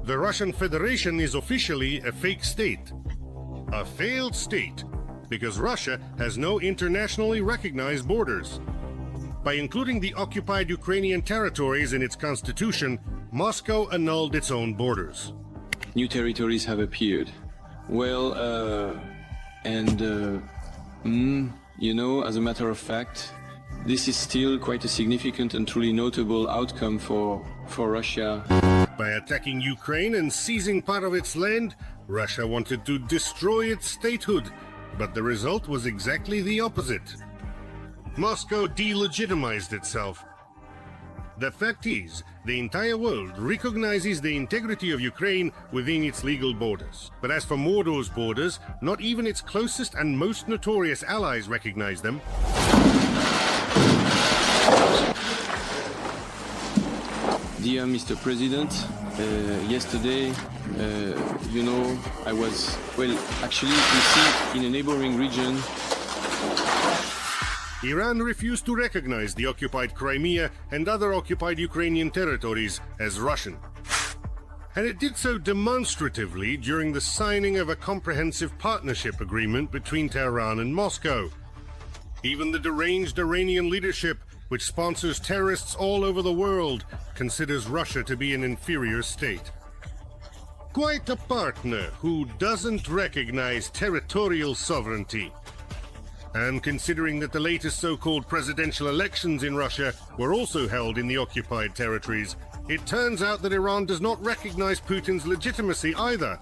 The Russian Federation is officially a fake state. A failed state, because Russia has no internationally recognized borders. By including the occupied Ukrainian territories in its constitution, Moscow annulled its own borders. New territories have appeared. Well, you know, as a matter of fact, this is still quite a significant and truly notable outcome for Russia. By attacking Ukraine and seizing part of its land, Russia wanted to destroy its statehood, but the result was exactly the opposite. Moscow delegitimized itself. The fact is, the entire world recognizes the integrity of Ukraine within its legal borders. But as for Mordor's borders, not even its closest and most notorious allies recognize them. Dear Mr. President, yesterday, you know, I was, well, actually, you see, in a neighboring region. Iran refused to recognize the occupied Crimea and other occupied Ukrainian territories as Russian. And it did so demonstratively during the signing of a comprehensive partnership agreement between Tehran and Moscow. Even the deranged Iranian leadership, which sponsors terrorists all over the world, considers Russia to be an inferior state. Quite a partner who doesn't recognize territorial sovereignty. And considering that the latest so-called presidential elections in Russia were also held in the occupied territories, it turns out that Iran does not recognize Putin's legitimacy either.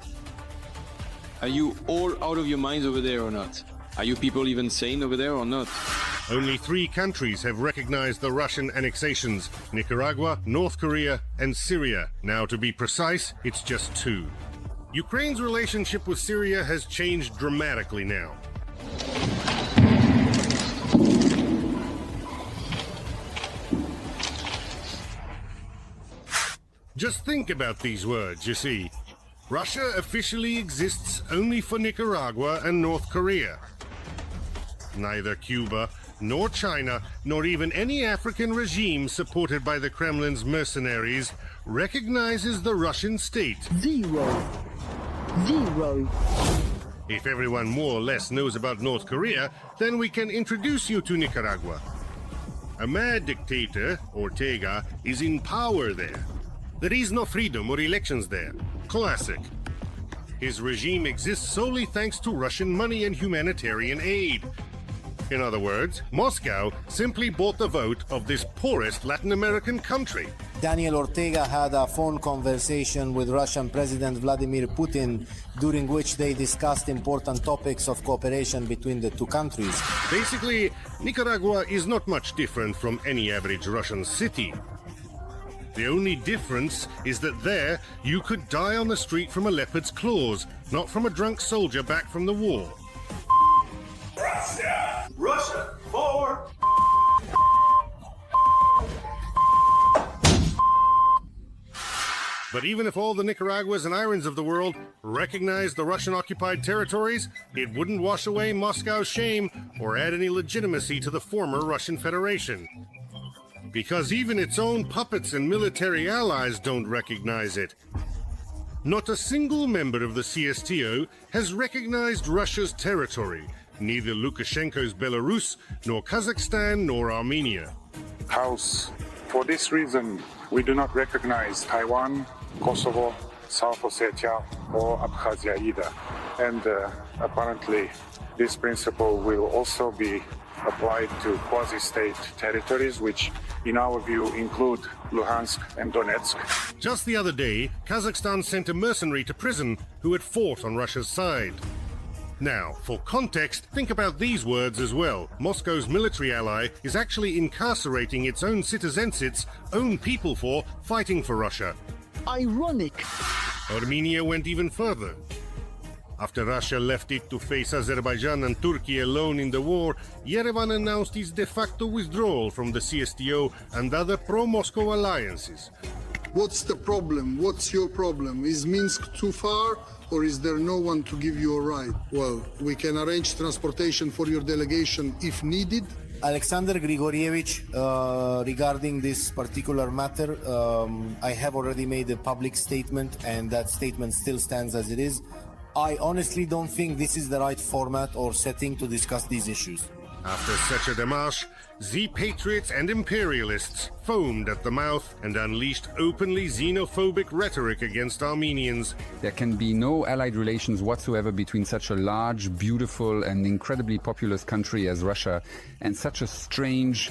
Are you all out of your minds over there or not? Are you people even sane over there or not? Only 3 countries have recognized the Russian annexations: Nicaragua, North Korea, and Syria. Now, to be precise, it's just 2. Ukraine's relationship with Syria has changed dramatically now. Just think about these words, you see. Russia officially exists only for Nicaragua and North Korea. Neither Cuba, nor China, nor even any African regime supported by the Kremlin's mercenaries recognizes the Russian state. Zero. If everyone more or less knows about North Korea, then we can introduce you to Nicaragua. A mad dictator, Ortega, is in power there. There is no freedom or elections there. Classic. His regime exists solely thanks to Russian money and humanitarian aid. In other words, Moscow simply bought the vote of this poorest Latin American country. Daniel Ortega had a phone conversation with Russian President Vladimir Putin, during which they discussed important topics of cooperation between the 2 countries. Basically, Nicaragua is not much different from any average Russian city. The only difference is that there, you could die on the street from a leopard's claws, not from a drunk soldier back from the war. Russia! Russia, forward! But even if all the Nicaraguas and Irans of the world recognized the Russian-occupied territories, it wouldn't wash away Moscow's shame or add any legitimacy to the former Russian Federation. Because even its own puppets and military allies don't recognize it. Not a single member of the CSTO has recognized Russia's territory, neither Lukashenko's Belarus, nor Kazakhstan, nor Armenia. House. For this reason, we do not recognize Taiwan, Kosovo, South Ossetia, or Abkhazia either. And apparently, this principle will also be applied to quasi-state territories, which, in our view, include Luhansk and Donetsk. Just the other day, Kazakhstan sent a mercenary to prison who had fought on Russia's side. Now, for context, think about these words as well. Moscow's military ally is actually incarcerating its own citizens, its own people, for fighting for Russia. Ironic. Armenia went even further. After Russia left it to face Azerbaijan and Turkey alone in the war, Yerevan announced its de facto withdrawal from the CSTO and other pro-Moscow alliances. What's the problem? What's your problem? Is Minsk too far, or is there no one to give you a ride? Well, we can arrange transportation for your delegation if needed, Alexander Grigorievich, regarding this particular matter, I have already made a public statement, and that statement still stands as it is. I honestly don't think this is the right format or setting to discuss these issues. After such a démarche, Z-patriots and imperialists foamed at the mouth and unleashed openly xenophobic rhetoric against Armenians. There can be no allied relations whatsoever between such a large, beautiful and incredibly populous country as Russia and such a strange,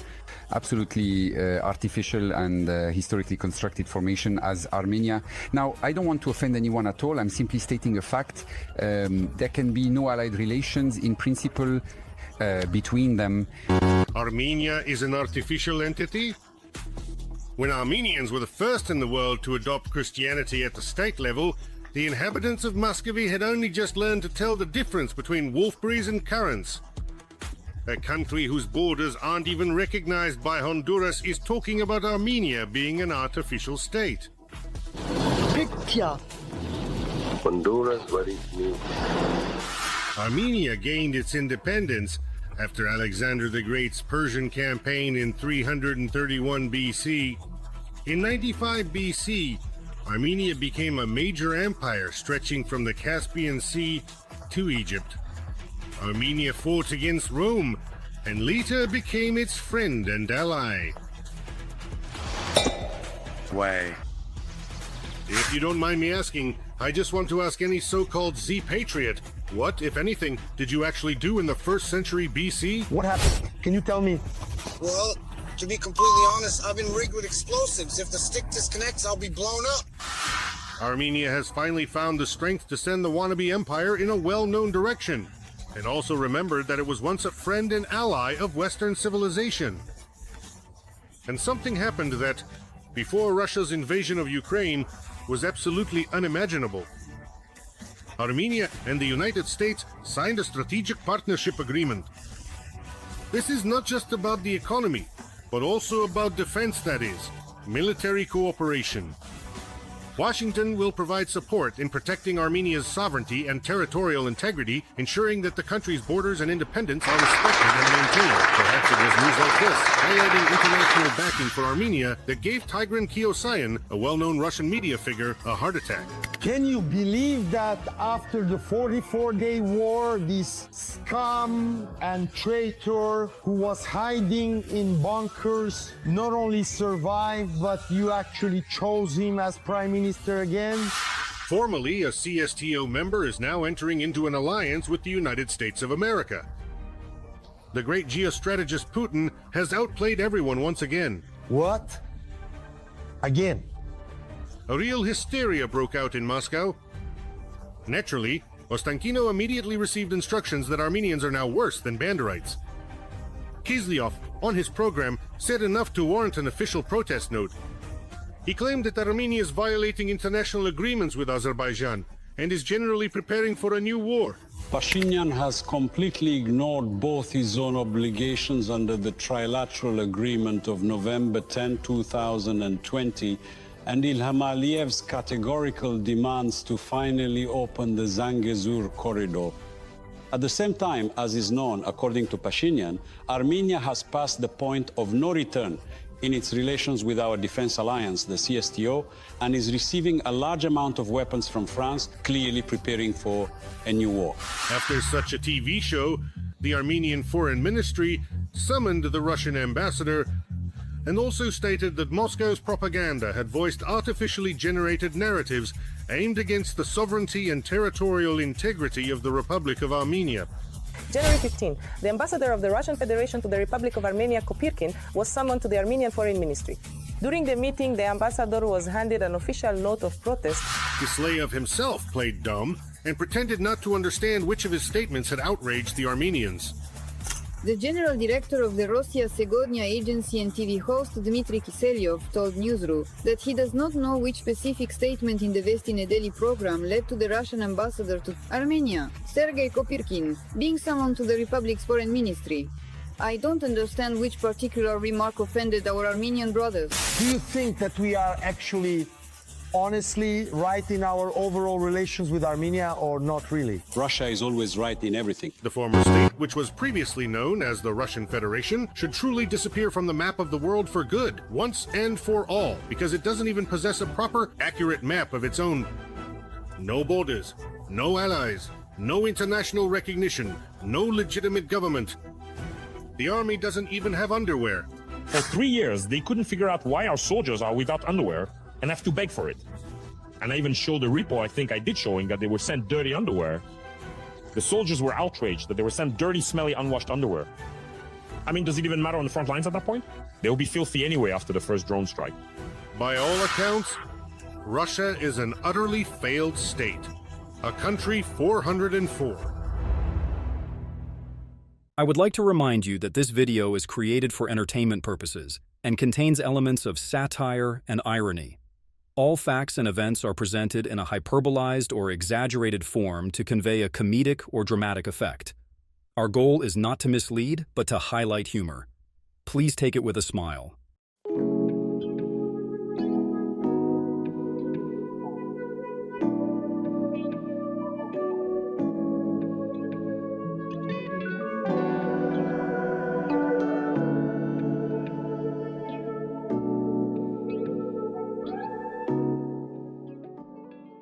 absolutely artificial and historically constructed formation as Armenia. Now, I don't want to offend anyone at all. I'm simply stating a fact. There can be no allied relations in principle between them. Armenia is an artificial entity? When Armenians were the first in the world to adopt Christianity at the state level, the inhabitants of Muscovy had only just learned to tell the difference between wolfberries and currants. A country whose borders aren't even recognized by Honduras is talking about Armenia being an artificial state. Honduras, what it means. Armenia gained its independence after Alexander the Great's Persian campaign in 331 BC. In 95 BC, Armenia became a major empire stretching from the Caspian Sea to Egypt. Armenia fought against Rome and later became its friend and ally. Way. If you don't mind me asking, I just want to ask any so-called Z-patriot, what, if anything, did you actually do in the 1st century BC? What happened? Can you tell me? Well, to be completely honest, I've been rigged with explosives. If the stick disconnects, I'll be blown up. Armenia has finally found the strength to send the wannabe empire in a well-known direction, and also remembered that it was once a friend and ally of Western civilization. And something happened that, before Russia's invasion of Ukraine, was absolutely unimaginable. Armenia and the United States signed a strategic partnership agreement. This is not just about the economy, but also about defense, that is, military cooperation. Washington will provide support in protecting Armenia's sovereignty and territorial integrity, ensuring that the country's borders and independence are respected and maintained. Perhaps it was news like this, highlighting international backing for Armenia, that gave Tigran Keosayan, a well-known Russian media figure, a heart attack. Can you believe that after the 44-day war, this scum and traitor who was hiding in bunkers not only survived, but you actually chose him as Prime Minister again? Formally, a CSTO member is now entering into an alliance with the United States of America. The great geostrategist Putin has outplayed everyone once again. What? Again? A real hysteria broke out in Moscow. Naturally, Ostankino immediately received instructions that Armenians are now worse than Banderites. Kislyov, on his program, said enough to warrant an official protest note. He claimed that Armenia is violating international agreements with Azerbaijan and is generally preparing for a new war. Pashinyan has completely ignored both his own obligations under the trilateral agreement of November 10, 2020, and Ilham Aliyev's categorical demands to finally open the Zangezur corridor. At the same time, as is known, according to Pashinyan, Armenia has passed the point of no return in its relations with our defense alliance, the CSTO, and is receiving a large amount of weapons from France, clearly preparing for a new war. After such a TV show, the Armenian Foreign Ministry summoned the Russian ambassador and also stated that Moscow's propaganda had voiced artificially generated narratives aimed against the sovereignty and territorial integrity of the Republic of Armenia. January 15, the ambassador of the Russian Federation to the Republic of Armenia, Kopyrkin, was summoned to the Armenian Foreign Ministry. During the meeting, the ambassador was handed an official note of protest. Kisleyev himself played dumb and pretended not to understand which of his statements had outraged the Armenians. The general director of the Rossiya Segodnya agency and TV host, Dmitry Kiselyov, told Newsru that he does not know which specific statement in the Vesti Nedeli program led to the Russian ambassador to Armenia, Sergei Kopyrkin, being summoned to the Republic's foreign ministry. I don't understand which particular remark offended our Armenian brothers. Do you think that we are actually honestly right in our overall relations with Armenia or not really? Russia is always right in everything. The former state, which was previously known as the Russian Federation, should truly disappear from the map of the world for good, once and for all, because it doesn't even possess a proper, accurate map of its own. No borders, no allies, no international recognition, no legitimate government. The army doesn't even have underwear. For 3 years, they couldn't figure out why our soldiers are without underwear and have to beg for it. And I even showed a report, I think I did, showing that they were sent dirty underwear. The soldiers were outraged that they were sent dirty, smelly, unwashed underwear. I mean, does it even matter on the front lines at that point? They'll be filthy anyway after the first drone strike. By all accounts, Russia is an utterly failed state. A country 404. I would like to remind you that this video is created for entertainment purposes and contains elements of satire and irony. All facts and events are presented in a hyperbolized or exaggerated form to convey a comedic or dramatic effect. Our goal is not to mislead, but to highlight humor. Please take it with a smile.